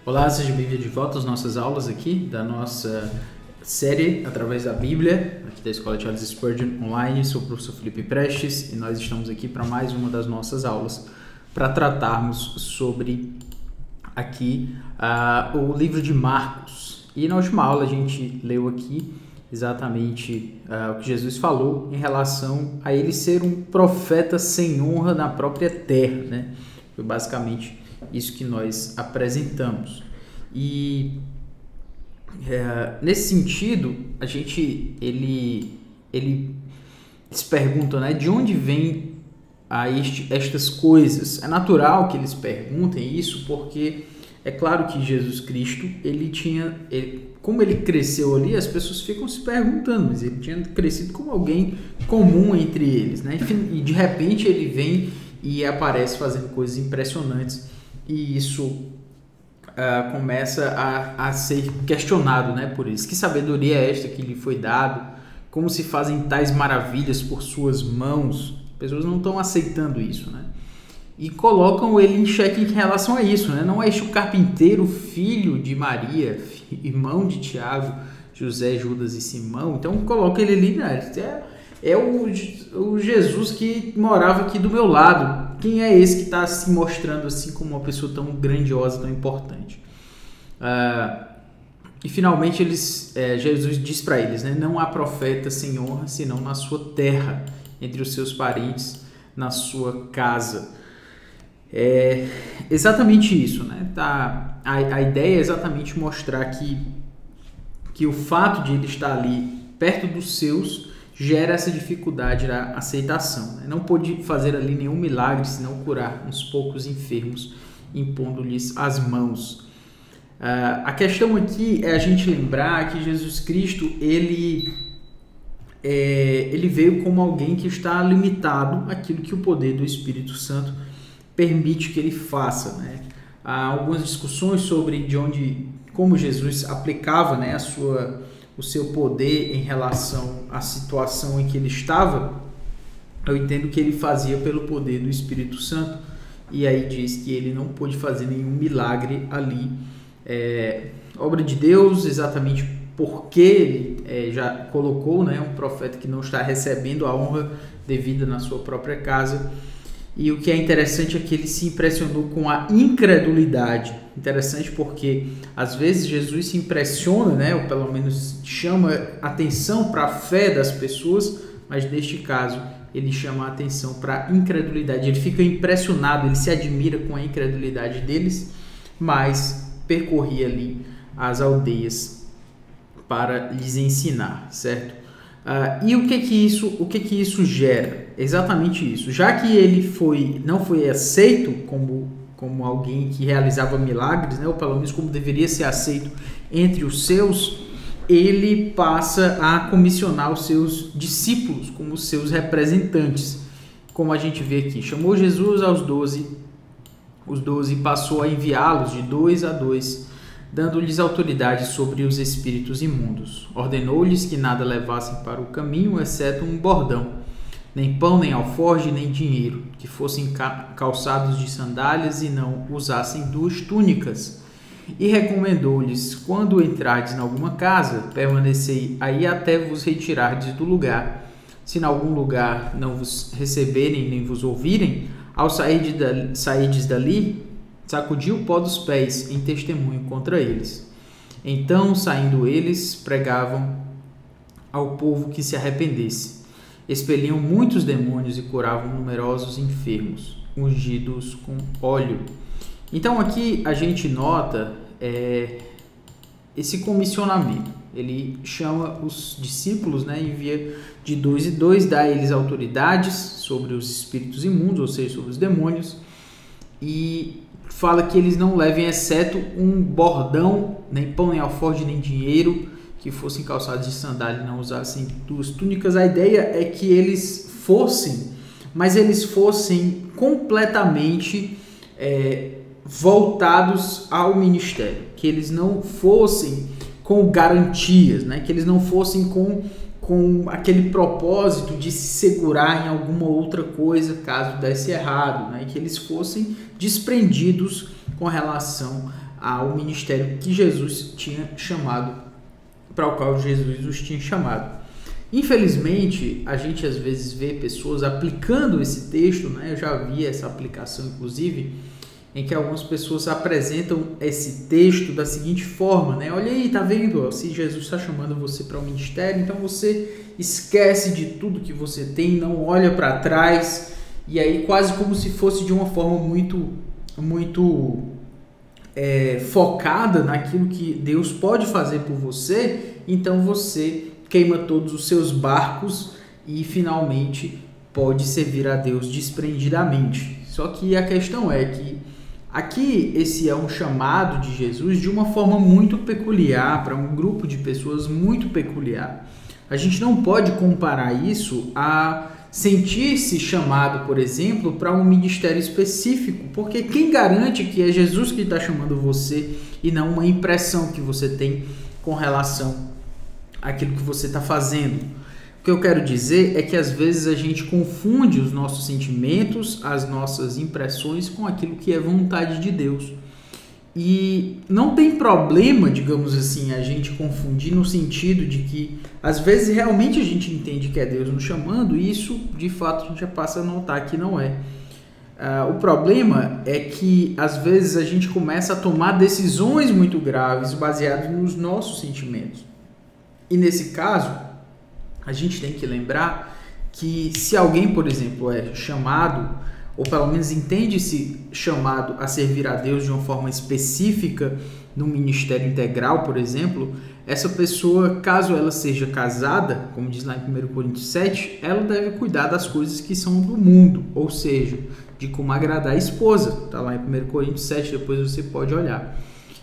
Olá, seja bem-vindo de volta às nossas aulas aqui da nossa série através da Bíblia, aqui da Escola Charles Spurgeon Online. Sou o professor Felipe Prestes e nós estamos aqui para mais uma das nossas aulas para tratarmos sobre aqui o livro de Marcos. E na última aula a gente leu aqui exatamente o que Jesus falou em relação a ele ser um profeta sem honra na própria terra, né? Foi basicamente isso que nós apresentamos. E nesse sentido, ele se pergunta, né, de onde vem estas coisas. É natural que eles perguntem isso, porque é claro que Jesus Cristo, como ele cresceu ali, as pessoas ficam se perguntando, mas ele tinha crescido como alguém comum entre eles, né? E de repente ele vem e aparece fazendo coisas impressionantes, e isso começa a ser questionado, né, por isso. Que sabedoria é esta que lhe foi dado? Como se fazem tais maravilhas por suas mãos? As pessoas não estão aceitando isso, né? E colocam ele em xeque em relação a isso, né? Não é este o carpinteiro, filho de Maria, irmão de Tiago, José, Judas e Simão? Então coloca ele ali, né? É o Jesus que morava aqui do meu lado. Quem é esse que está se mostrando assim como uma pessoa tão grandiosa, tão importante? E finalmente Jesus diz para eles, né? Não há profeta sem honra senão na sua terra, entre os seus parentes, na sua casa. É exatamente isso, né? A ideia é exatamente mostrar que o fato de ele estar ali perto dos seus gera essa dificuldade da aceitação, né? Não pôde fazer ali nenhum milagre, senão curar uns poucos enfermos, impondo-lhes as mãos. A questão aqui é a gente lembrar que Jesus Cristo, ele veio como alguém que está limitado àquilo que o poder do Espírito Santo permite que ele faça, né? Há algumas discussões sobre como Jesus aplicava, né, o seu poder em relação à situação em que ele estava. Eu entendo que ele fazia pelo poder do Espírito Santo, e aí diz que ele não pôde fazer nenhum milagre ali. Obra de Deus, exatamente porque ele já colocou, né, um profeta que não está recebendo a honra devida na sua própria casa. E o que é interessante é que ele se impressionou com a incredulidade. Interessante porque às vezes Jesus se impressiona, né, ou pelo menos chama atenção para a fé das pessoas, mas neste caso ele chama a atenção para a incredulidade. Ele fica impressionado, ele se admira com a incredulidade deles, mas percorria ali as aldeias para lhes ensinar, certo? E o que isso gera? Exatamente isso. Já que ele não foi aceito como alguém que realizava milagres, né, ou pelo menos como deveria ser aceito entre os seus, ele passa a comissionar os seus discípulos como os seus representantes, como a gente vê aqui. Chamou Jesus aos 12, os 12 passou a enviá-los de 2 a 2, dando-lhes autoridade sobre os espíritos imundos. Ordenou-lhes que nada levassem para o caminho, exceto um bordão, nem pão, nem alforje, nem dinheiro, que fossem calçados de sandálias e não usassem 2 túnicas. E recomendou-lhes: quando entrardes em alguma casa, permanecei aí até vos retirardes do lugar. Se em algum lugar não vos receberem nem vos ouvirem, ao sairdes dali, sacudi o pó dos pés em testemunho contra eles. Então, saindo eles, pregavam ao povo que se arrependesse. Expeliam muitos demônios e curavam numerosos enfermos, ungidos com óleo. Então aqui a gente nota esse comissionamento. Ele chama os discípulos, né, envia de 2 em 2, dá a eles autoridades sobre os espíritos imundos, ou seja, sobre os demônios, e fala que eles não levem exceto um bordão, nem pão, nem alforje, nem dinheiro, que fossem calçados de sandália e não usassem 2 túnicas. A ideia é que eles fossem, mas eles fossem completamente voltados ao ministério, que eles não fossem com garantias, né? Que eles não fossem com aquele propósito de se segurar em alguma outra coisa caso desse errado, né? Que eles fossem desprendidos com relação ao ministério que Jesus tinha chamado, para o qual Jesus os tinha chamado. Infelizmente, a gente às vezes vê pessoas aplicando esse texto, né? Eu já vi essa aplicação, inclusive, em que algumas pessoas apresentam esse texto da seguinte forma, né? Olha aí, tá vendo? Se Jesus está chamando você para o ministério, então você esquece de tudo que você tem, não olha para trás, e aí quase como se fosse de uma forma muito focada naquilo que Deus pode fazer por você, então você queima todos os seus barcos e finalmente pode servir a Deus desprendidamente. Só que a questão é que aqui esse é um chamado de Jesus de uma forma muito peculiar, para um grupo de pessoas muito peculiar. A gente não pode comparar isso a sentir-se chamado, por exemplo, para um ministério específico, porque quem garante que é Jesus que está chamando você e não uma impressão que você tem com relação àquilo que você está fazendo? O que eu quero dizer é que às vezes a gente confunde os nossos sentimentos, as nossas impressões com aquilo que é vontade de Deus. E não tem problema, digamos assim, a gente confundir no sentido de que às vezes realmente a gente entende que é Deus nos chamando e isso de fato a gente já passa a notar que não é. O problema é que às vezes a gente começa a tomar decisões muito graves baseadas nos nossos sentimentos. E nesse caso, a gente tem que lembrar que se alguém, por exemplo, é chamado, ou pelo menos entende-se chamado a servir a Deus de uma forma específica no ministério integral, por exemplo, essa pessoa, caso ela seja casada, como diz lá em 1 Coríntios 7, ela deve cuidar das coisas que são do mundo, ou seja, de como agradar a esposa. Está lá em 1 Coríntios 7, depois você pode olhar.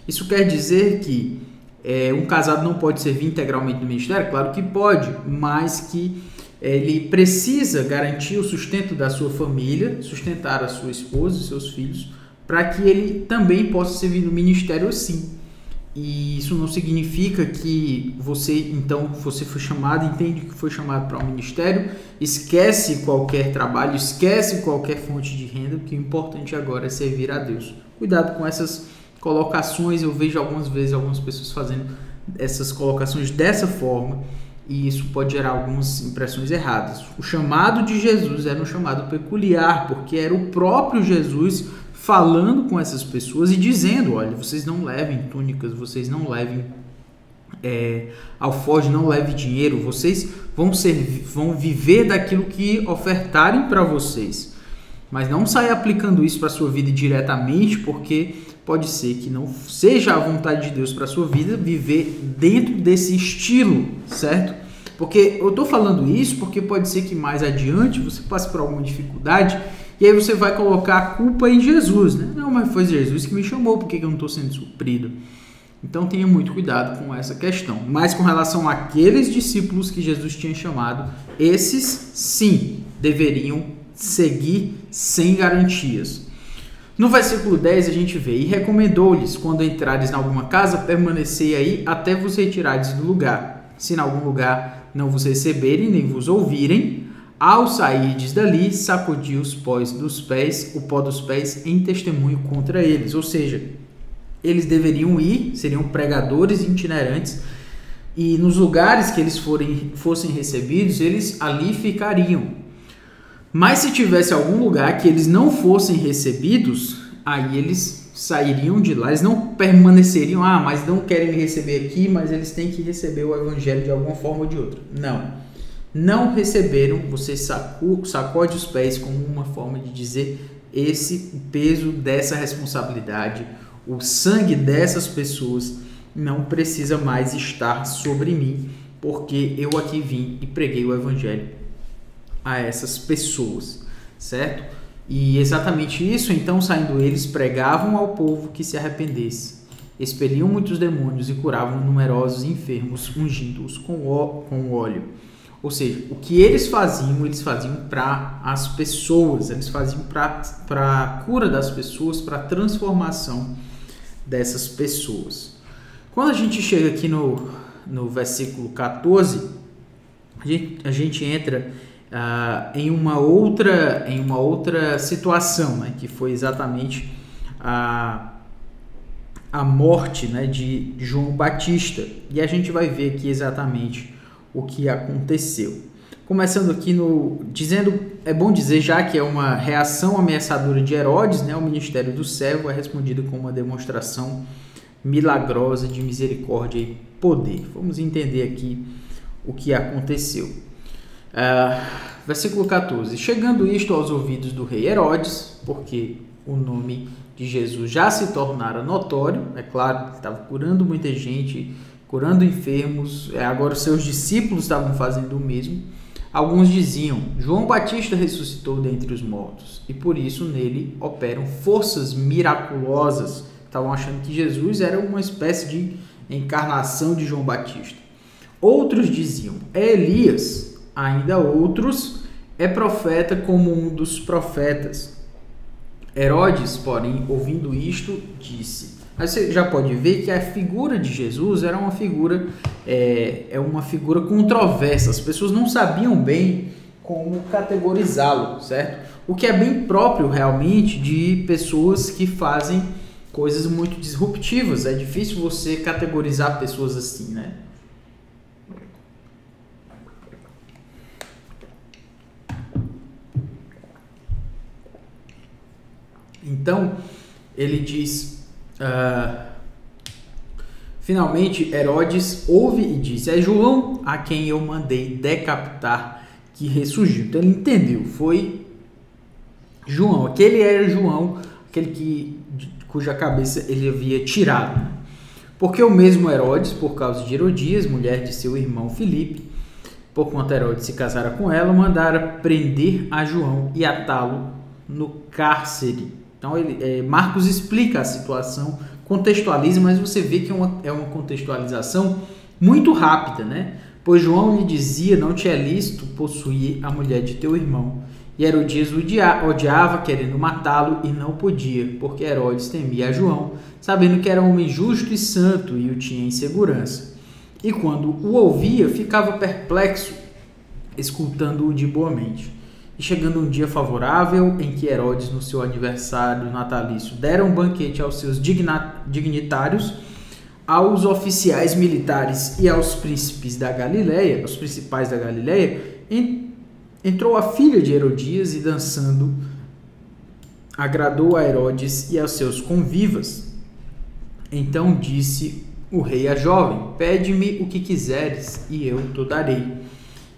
Isso quer dizer que um casado não pode servir integralmente no ministério? Claro que pode, mas que ele precisa garantir o sustento da sua família, sustentar a sua esposa e seus filhos, para que ele também possa servir no ministério assim. E isso não significa que você foi chamado, entende que foi chamado para um ministério, esquece qualquer trabalho, esquece qualquer fonte de renda, porque o importante agora é servir a Deus. Cuidado com essas colocações, eu vejo algumas vezes algumas pessoas fazendo essas colocações dessa forma, e isso pode gerar algumas impressões erradas. O chamado de Jesus era um chamado peculiar, porque era o próprio Jesus falando com essas pessoas e dizendo: olha, vocês não levem túnicas, vocês não levem alforje, não levem dinheiro, vocês vão viver daquilo que ofertarem para vocês. Mas não saia aplicando isso para a sua vida diretamente, porque pode ser que não seja a vontade de Deus para a sua vida viver dentro desse estilo, certo? Porque eu estou falando isso porque pode ser que mais adiante você passe por alguma dificuldade e aí você vai colocar a culpa em Jesus, né? Não, mas foi Jesus que me chamou, por que eu não estou sendo suprido? Então tenha muito cuidado com essa questão. Mas com relação àqueles discípulos que Jesus tinha chamado, esses sim deveriam seguir sem garantias. No versículo 10 a gente vê: e recomendou-lhes, quando entrares em alguma casa, permanecei aí até vos retirares do lugar. Se em algum lugar não vos receberem, nem vos ouvirem, ao sairdes dali, sacudi o pó dos pés em testemunho contra eles. Ou seja, eles deveriam ir, seriam pregadores itinerantes, e nos lugares que eles fossem recebidos, eles ali ficariam. Mas se tivesse algum lugar que eles não fossem recebidos, aí eles sairiam de lá, eles não permaneceriam: mas não querem me receber aqui, mas eles têm que receber o evangelho de alguma forma ou de outra. Não receberam, você sacode os pés como uma forma de dizer: esse peso dessa responsabilidade, o sangue dessas pessoas não precisa mais estar sobre mim, porque eu aqui vim e preguei o evangelho a essas pessoas, certo? E exatamente isso, então, saindo eles, pregavam ao povo que se arrependesse, expeliam muitos demônios e curavam numerosos enfermos, ungindo-os com óleo. Ou seja, o que eles faziam para as pessoas, eles faziam para a cura das pessoas, para a transformação dessas pessoas. Quando a gente chega aqui no versículo 14, a gente entra em uma outra situação, né, que foi exatamente a morte, né, de João Batista. E a gente vai ver aqui exatamente o que aconteceu. Começando aqui é bom dizer já que é uma reação ameaçadora de Herodes, né, ao ministério do servo é respondido com uma demonstração milagrosa de misericórdia e poder. Vamos entender aqui o que aconteceu. Versículo 14. Chegando isto aos ouvidos do rei Herodes, porque o nome de Jesus já se tornara notório, é claro, estava curando muita gente, curando enfermos, agora os seus discípulos estavam fazendo o mesmo. Alguns diziam: João Batista ressuscitou dentre os mortos, e por isso nele operam forças miraculosas. Estavam achando que Jesus era uma espécie de encarnação de João Batista. Outros diziam: é Elias. Ainda outros: é profeta como um dos profetas. Herodes, porém, ouvindo isto, disse... Mas você já pode ver que a figura de Jesus era uma figura, uma figura controversa. As pessoas não sabiam bem como categorizá-lo, certo? O que é bem próprio realmente de pessoas que fazem coisas muito disruptivas. É difícil você categorizar pessoas assim, né? Então, ele diz... finalmente, Herodes ouve e diz: é João a quem eu mandei decapitar que ressurgiu. Então, ele entendeu. Foi João. Aquele era João, cuja cabeça ele havia tirado. Porque o mesmo Herodes, por causa de Herodias, mulher de seu irmão Filipe, por quanto Herodes se casara com ela, mandara prender a João e atá-lo no cárcere. Então, Marcos explica a situação, contextualiza, mas você vê que é uma contextualização muito rápida, né? Pois João lhe dizia: não te é lícito possuir a mulher de teu irmão. E Herodias o odiava, querendo matá-lo, e não podia, porque Herodes temia a João, sabendo que era um homem justo e santo, e o tinha em segurança. E quando o ouvia, ficava perplexo, escutando-o de boa mente. E chegando um dia favorável, em que Herodes, no seu aniversário natalício, dera um banquete aos seus dignitários, aos oficiais militares e aos príncipes da Galileia, os principais da Galileia, entrou a filha de Herodias e, dançando, agradou a Herodes e aos seus convivas. Então disse o rei à jovem: pede-me o que quiseres, e eu te darei.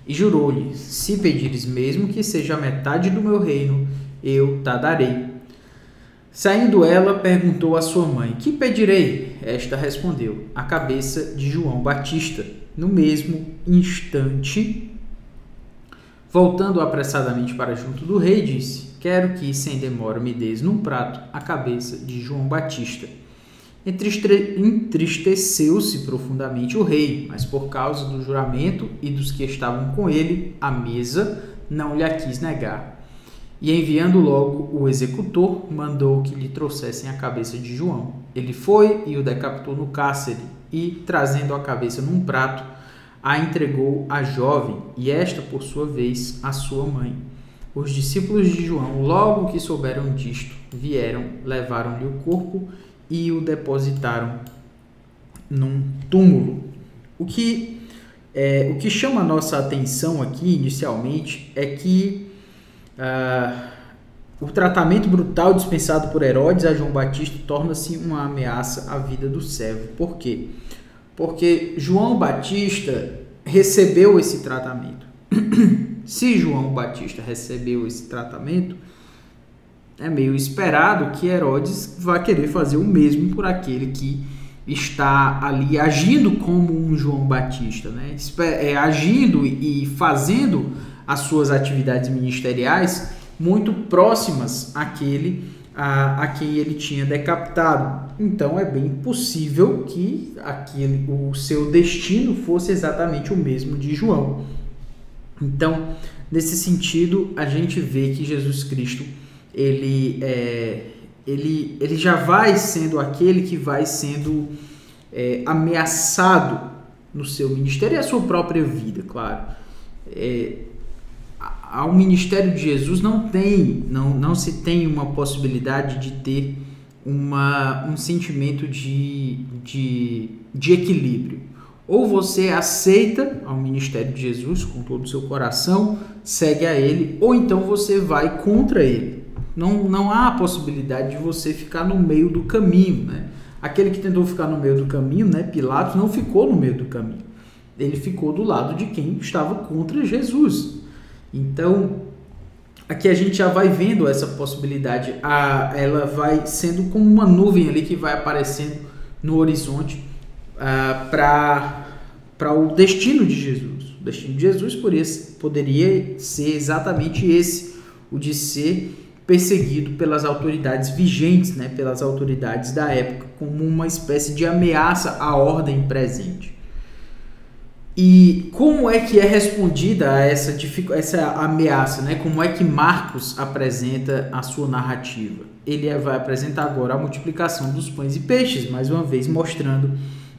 E jurou-lhe: se pedires mesmo que seja a metade do meu reino, eu te darei. Saindo ela, perguntou à sua mãe: que pedirei? Esta respondeu: a cabeça de João Batista. No mesmo instante, voltando apressadamente para junto do rei, disse: quero que, sem demora, me des num prato a cabeça de João Batista. Entristeceu-se profundamente o rei, mas por causa do juramento e dos que estavam com ele, à mesa, não lhe a quis negar. E enviando logo o executor, mandou que lhe trouxessem a cabeça de João. Ele foi e o decapitou no cárcere, e, trazendo a cabeça num prato, a entregou à jovem, e esta, por sua vez, à sua mãe. Os discípulos de João, logo que souberam disto, vieram, levaram-lhe o corpo e o depositaram num túmulo. O que chama a nossa atenção aqui, inicialmente, é que o tratamento brutal dispensado por Herodes a João Batista torna-se uma ameaça à vida do servo. Por quê? Porque João Batista recebeu esse tratamento. Se João Batista recebeu esse tratamento, é meio esperado que Herodes vá querer fazer o mesmo por aquele que está ali agindo como um João Batista, né? Agindo e fazendo as suas atividades ministeriais muito próximas àquele a quem ele tinha decapitado. Então é bem possível que o seu destino fosse exatamente o mesmo de João. Então, nesse sentido, a gente vê que Jesus Cristo ele já vai sendo aquele que vai sendo ameaçado no seu ministério e a sua própria vida, claro. Ao ministério de Jesus não se tem uma possibilidade de ter um sentimento de equilíbrio. Ou você aceita ao ministério de Jesus com todo o seu coração, segue a ele, ou então você vai contra ele. Não há a possibilidade de você ficar no meio do caminho, né? Aquele que tentou ficar no meio do caminho, né, Pilatos, não ficou no meio do caminho. Ele ficou do lado de quem estava contra Jesus. Então, aqui a gente já vai vendo essa possibilidade. Ela vai sendo como uma nuvem ali que vai aparecendo no horizonte para o destino de Jesus. O destino de Jesus poderia ser exatamente esse, o de ser perseguido pelas autoridades vigentes, né, pelas autoridades da época, como uma espécie de ameaça à ordem presente. E como é que é respondida a essa ameaça, né? Como é que Marcos apresenta a sua narrativa? Ele vai apresentar agora a multiplicação dos pães e peixes, mais uma vez mostrando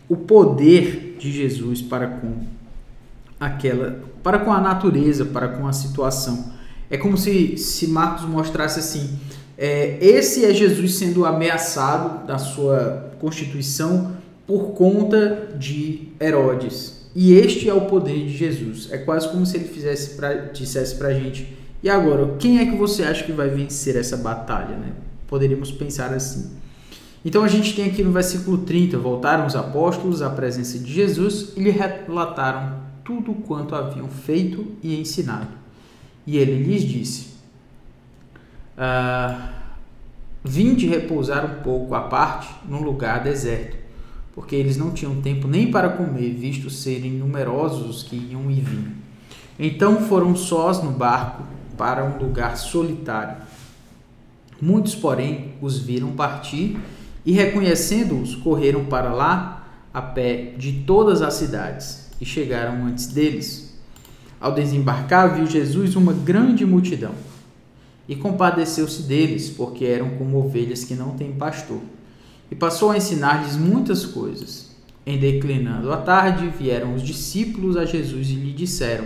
o poder de Jesus para com a natureza, para com a situação. É como se Marcos mostrasse assim, esse é Jesus sendo ameaçado da sua constituição por conta de Herodes. E este é o poder de Jesus. É quase como se ele dissesse para a gente, e agora, quem é que você acha que vai vencer essa batalha? Né? Poderíamos pensar assim. Então a gente tem aqui no versículo 30, voltaram os apóstolos à presença de Jesus e lhe relataram tudo quanto haviam feito e ensinado. E ele lhes disse, vinde repousar um pouco à parte num lugar deserto, porque eles não tinham tempo nem para comer, visto serem numerosos os que iam e vinham. Então foram sós no barco para um lugar solitário. Muitos, porém, os viram partir e, reconhecendo-os, correram para lá a pé de todas as cidades e chegaram antes deles. Ao desembarcar, viu Jesus uma grande multidão e compadeceu-se deles, porque eram como ovelhas que não têm pastor. E passou a ensinar-lhes muitas coisas. Em declinando a tarde, vieram os discípulos a Jesus e lhe disseram,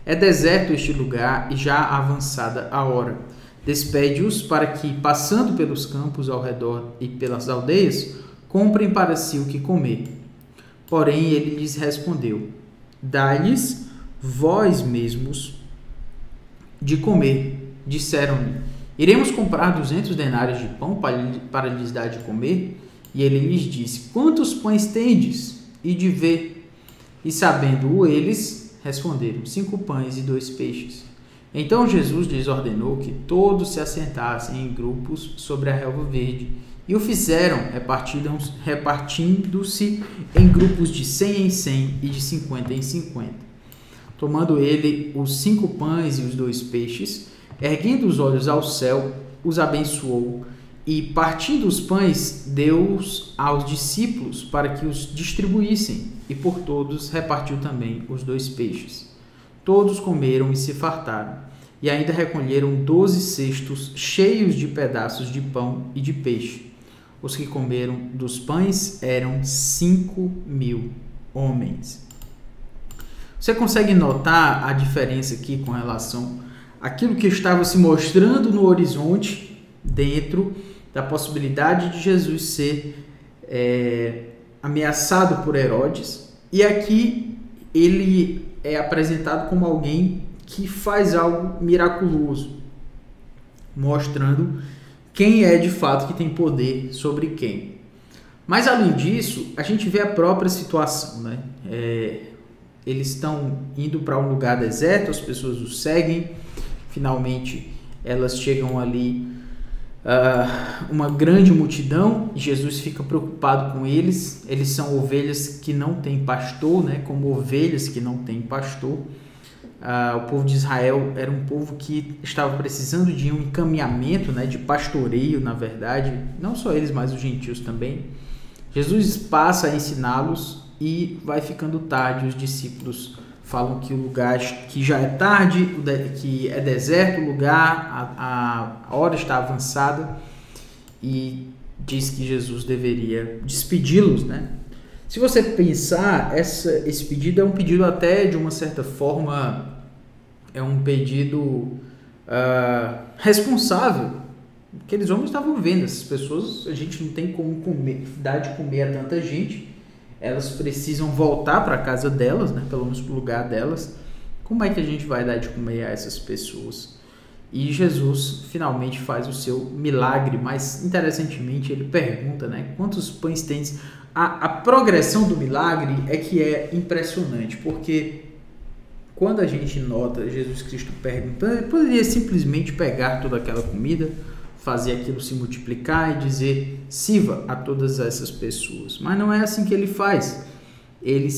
é deserto este lugar e já avançada a hora. Despede-os para que, passando pelos campos ao redor e pelas aldeias, comprem para si o que comer. Porém, ele lhes respondeu, dai-lhes vós mesmos de comer. Disseram-lhe, iremos comprar 200 denários de pão para lhes dar de comer? E ele lhes disse, quantos pães tendes? E de ver. E sabendo-o eles, responderam, 5 pães e 2 peixes. Então Jesus lhes ordenou que todos se assentassem em grupos sobre a relva verde. E o fizeram, repartindo-se em grupos de 100 em 100 e de 50 em 50. Tomando ele os 5 pães e os 2 peixes, erguendo os olhos ao céu, os abençoou, e partindo os pães, deu-os aos discípulos para que os distribuíssem, e por todos repartiu também os 2 peixes. Todos comeram e se fartaram, e ainda recolheram 12 cestos cheios de pedaços de pão e de peixe. Os que comeram dos pães eram 5.000 homens. Você consegue notar a diferença aqui com relação àquilo que estava se mostrando no horizonte dentro da possibilidade de Jesus ser ameaçado por Herodes, e aqui ele é apresentado como alguém que faz algo miraculoso, mostrando quem é de fato que tem poder sobre quem. Mas além disso, a gente vê a própria situação, né? Eles estão indo para um lugar deserto, as pessoas os seguem, finalmente elas chegam ali, uma grande multidão, e Jesus fica preocupado com eles. Eles são ovelhas que não têm pastor, né? Como ovelhas que não têm pastor. O povo de Israel era um povo que estava precisando de um encaminhamento, né? De pastoreio, na verdade, não só eles, mas os gentios também. Jesus passa a ensiná-los e vai ficando tarde. Os discípulos falam que o lugar, que já é tarde, que é deserto o lugar, a hora está avançada, e diz que Jesus deveria despedi-los, né? Se você pensar, esse pedido é um pedido até de uma certa forma, é um pedido responsável, Aqueles homens estavam vendo, essas pessoas, a gente não tem como dar de comer a tanta gente, elas precisam voltar para a casa delas, né, pelo menos para o lugar delas. Como é que a gente vai dar de comer a essas pessoas? E Jesus finalmente faz o seu milagre, mas interessantemente ele pergunta, né, quantos pães tens? A progressão do milagre é que é impressionante, porque quando a gente nota Jesus Cristo perguntando, ele poderia simplesmente pegar toda aquela comida, fazer aquilo se multiplicar e dizer, sirva a todas essas pessoas. Mas não é assim que ele faz. Ele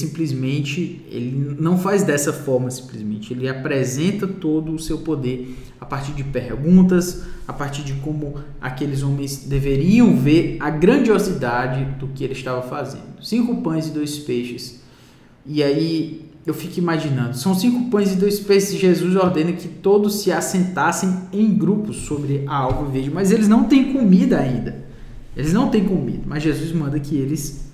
não faz dessa forma simplesmente. Ele apresenta todo o seu poder a partir de perguntas, a partir de como aqueles homens deveriam ver a grandiosidade do que ele estava fazendo. 5 pães e 2 peixes. E aí eu fico imaginando, são 5 pães e 2 peixes, Jesus ordena que todos se assentassem em grupos sobre a alva verde, mas eles não têm comida ainda. Eles não têm comida, mas Jesus manda que eles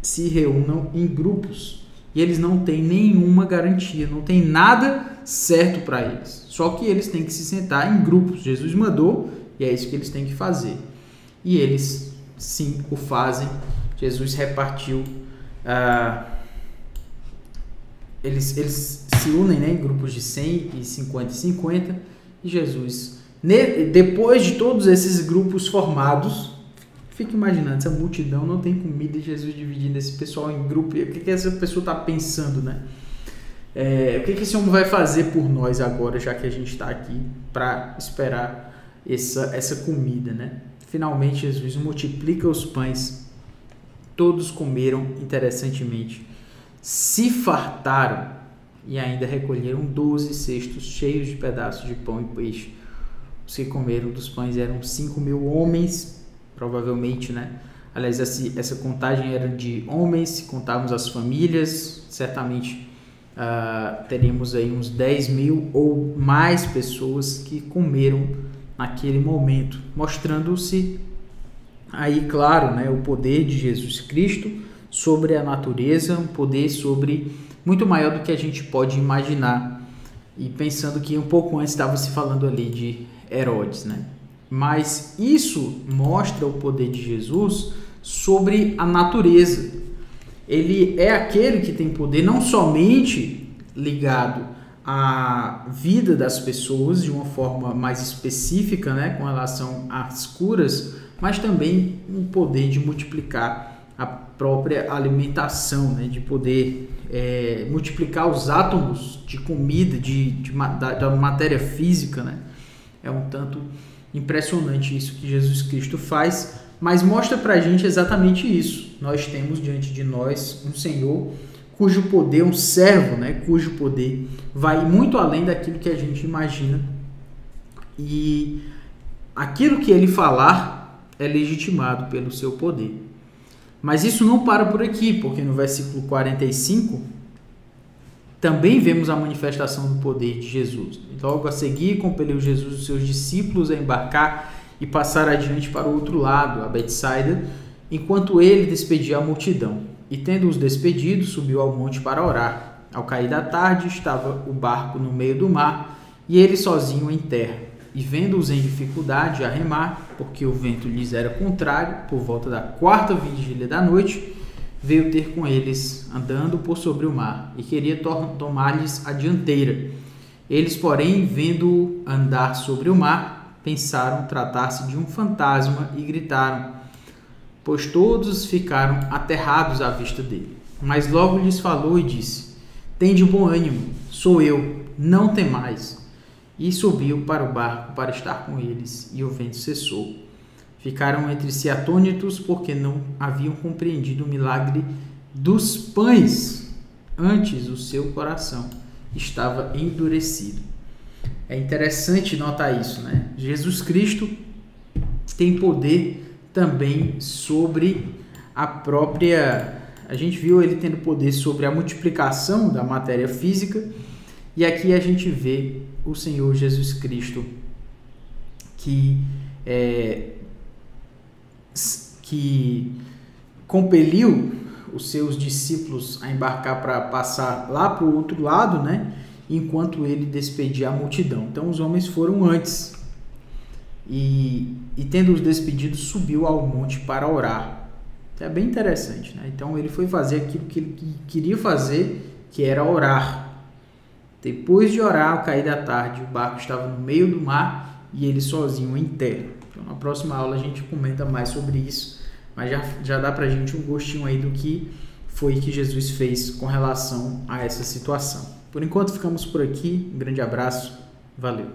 se reúnam em grupos. E eles não têm nenhuma garantia, não tem nada certo para eles. Só que eles têm que se sentar em grupos. Jesus mandou e é isso que eles têm que fazer. E eles, sim, o fazem. Jesus repartiu... Eles se unem, né, em grupos de 100 e 50 e 50. E Jesus, depois de todos esses grupos formados... Fica imaginando, essa multidão não tem comida e Jesus dividindo esse pessoal em grupo. E o que essa pessoa está pensando, né? O que esse homem vai fazer por nós agora, já que a gente está aqui para esperar essa comida, né? Finalmente, Jesus multiplica os pães. Todos comeram, interessantemente. Se fartaram e ainda recolheram 12 cestos cheios de pedaços de pão e peixe. Os que comeram dos pães eram 5.000 homens, provavelmente, né? Aliás, essa contagem era de homens, se contarmos as famílias, certamente teríamos aí uns 10.000 ou mais pessoas que comeram naquele momento, mostrando-se aí, claro, né, o poder de Jesus Cristo sobre a natureza, um poder sobre muito maior do que a gente pode imaginar. E pensando que um pouco antes estava se falando ali de Herodes, né? Mas isso mostra o poder de Jesus sobre a natureza. Ele é aquele que tem poder não somente ligado à vida das pessoas de uma forma mais específica, né, com relação às curas, mas também um poder de multiplicar a própria alimentação, né, de poder multiplicar os átomos de comida, da matéria física, né? É um tanto impressionante isso que Jesus Cristo faz, mas mostra pra gente exatamente isso. Nós temos diante de nós um Senhor cujo poder, um servo, né, cujo poder vai muito além daquilo que a gente imagina, e aquilo que ele falar é legitimado pelo seu poder. Mas isso não para por aqui, porque no versículo 45 também vemos a manifestação do poder de Jesus. Logo a seguir, compeliu Jesus os seus discípulos a embarcar e passar adiante para o outro lado, a Betsaida, enquanto ele despedia a multidão. E tendo-os despedido, subiu ao monte para orar. Ao cair da tarde, estava o barco no meio do mar e ele sozinho em terra. E vendo-os em dificuldade a remar, porque o vento lhes era contrário, por volta da 4ª vigília da noite, veio ter com eles, andando por sobre o mar, e queria tomar-lhes a dianteira. Eles, porém, vendo-o andar sobre o mar, pensaram tratar-se de um fantasma e gritaram, pois todos ficaram aterrados à vista dele. Mas logo lhes falou e disse, tende bom ânimo, sou eu, não temais. E subiu para o barco para estar com eles, e o vento cessou. Ficaram entre si atônitos, porque não haviam compreendido o milagre dos pães. Antes o seu coração estava endurecido. É interessante notar isso, né? Jesus Cristo tem poder também sobre a própria... A gente viu ele tendo poder sobre a multiplicação da matéria física, e aqui a gente vê o Senhor Jesus Cristo que compeliu os seus discípulos a embarcar para passar lá para o outro lado, né? Enquanto ele despedia a multidão. Então os homens foram antes. e tendo os despedido, subiu ao monte para orar. É bem interessante, né? Então ele foi fazer aquilo que ele queria fazer, que era orar. Depois de orar, ao cair da tarde, o barco estava no meio do mar e ele sozinho em terra. Então na próxima aula a gente comenta mais sobre isso, mas já dá pra gente um gostinho aí do que foi que Jesus fez com relação a essa situação. Por enquanto ficamos por aqui, um grande abraço, valeu!